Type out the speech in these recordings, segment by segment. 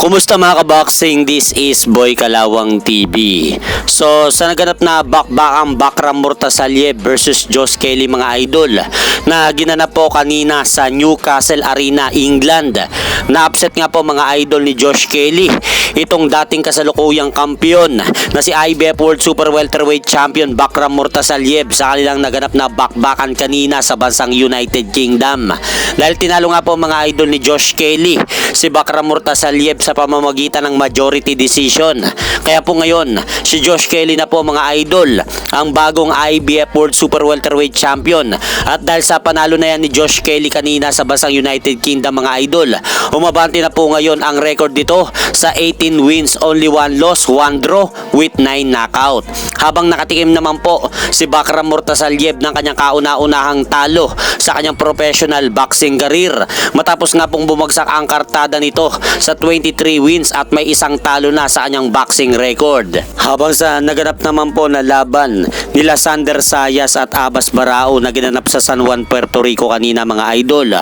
Kumusta mga kaboxing? This is Boy Kalawang TV. So sa naganap na bakbakang Bakram Murtasalyev versus Josh Kelly mga idol na ginanap po kanina sa Newcastle Arena, England, na-upset nga po mga idol ni Josh Kelly itong dating kasalukuyang kampiyon na si IBF World Super Welterweight Champion Bakram Murtasalyev sa kanilang naganap na bakbakan kanina sa bansang United Kingdom. Dahil tinalo nga po mga idol ni Josh Kelly si Bakram Murtasalyev sa pamamagitan ng majority decision. Kaya po ngayon, si Josh Kelly na po mga idol ang bagong IBF World Super Welterweight Champion. At dahil sa panalo na yan ni Josh Kelly kanina sa bansang United Kingdom mga idol, umabante na po ngayon ang record dito sa 18 wins, only 1 loss, 1 draw with 9 knockout. Habang nakatikim naman po si Bakram Murtasalyev ng kanyang kauna-unahang talo sa kanyang professional boxing career matapos nga pong bumagsak ang kartada nito sa 23 wins at may isang talo na sa kanyang boxing record. Habang sa naganap naman po na laban nila Sander Sayas at Abbas Barao na ginanap sa San Juan, Puerto Rico kanina mga idol,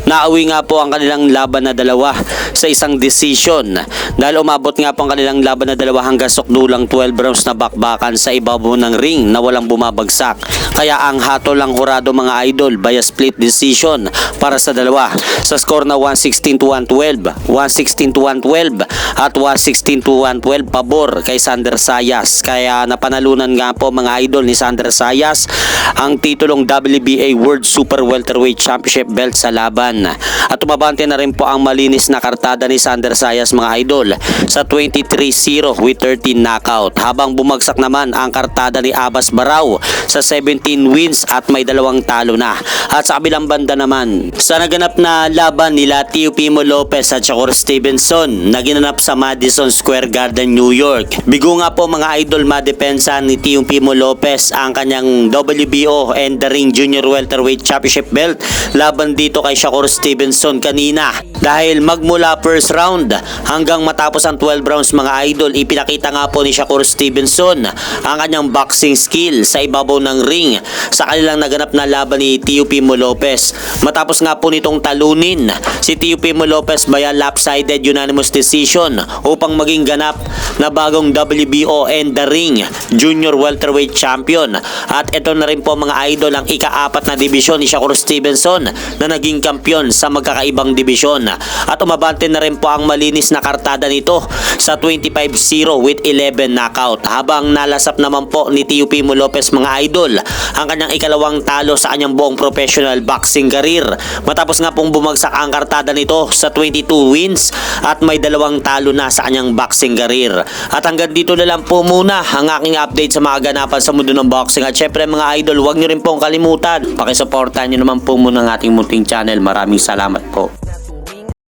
nauwi nga po ang kanilang laban na dalawa sa isang decision dahil umabot nga po ang kanilang laban na dalawa hanggang sukdulang 12 rounds na bakbakan sa ibabaw ng ring na walang bumabagsak. Kaya ang hatol lang hurado mga idol via split decision para sa dalawa sa score na 116-112, 116-112 at 116-112 pabor kay Sander Sayas. Kaya napanalunan nga po mga idol ni Sander Sayas ang titulong WBA World Super Welterweight Championship belt sa laban. At umabante na rin po ang malinis na kartada ni Sander Sayas mga idol sa 23-0 with 13 knockout. Habang bumagsak naman ang kartada ni Abbas Barao sa 17 wins at may 2 talo na. At sa kabilang banda naman, sa naganap na laban nila Teofimo Lopez at Shakur Stevenson na ginanap sa Madison Square Garden, New York, bigo nga po mga idol madepensa ni Teofimo Lopez ang kanyang WBO and the Ring Junior Welterweight Championship belt laban dito kay Shakur Stevenson kanina. Dahil magmula first round hanggang matapos ang 12 rounds mga idol, ipinakita nga po ni Shakur Stevenson ang kanyang boxing skill sa ibabaw ng ring sa kanilang naganap na laban ni Teofimo Lopez. Matapos nga po nitong talunin si Teofimo Lopez via lopsided unanimous decision upang maging ganap na bagong WBO and the Ring Junior Welterweight Champion. At ito na rin po mga idol ang ika-4 na dibisyon ni Shakur Stevenson na naging kampiyon sa magkakaibang dibisyon. At umabante na rin po ang malinis na kartada nito sa 25-0 with 11 knockout. Habang nalasap naman po ni Teofimo Lopez mga idol ang kanyang ikalawang talo sa kanyang buong professional boxing career matapos nga pong bumagsak ang kartada nito sa 22 wins at may 2 talo na sa kanyang boxing career. At hanggang dito na lang po muna ang aking update sa mga ganapan sa mundo ng boxing. At syempre mga idol, huwag nyo rin pong kalimutan, pakisuportahan nyo naman po muna ang ating munting channel. Maraming salamat po.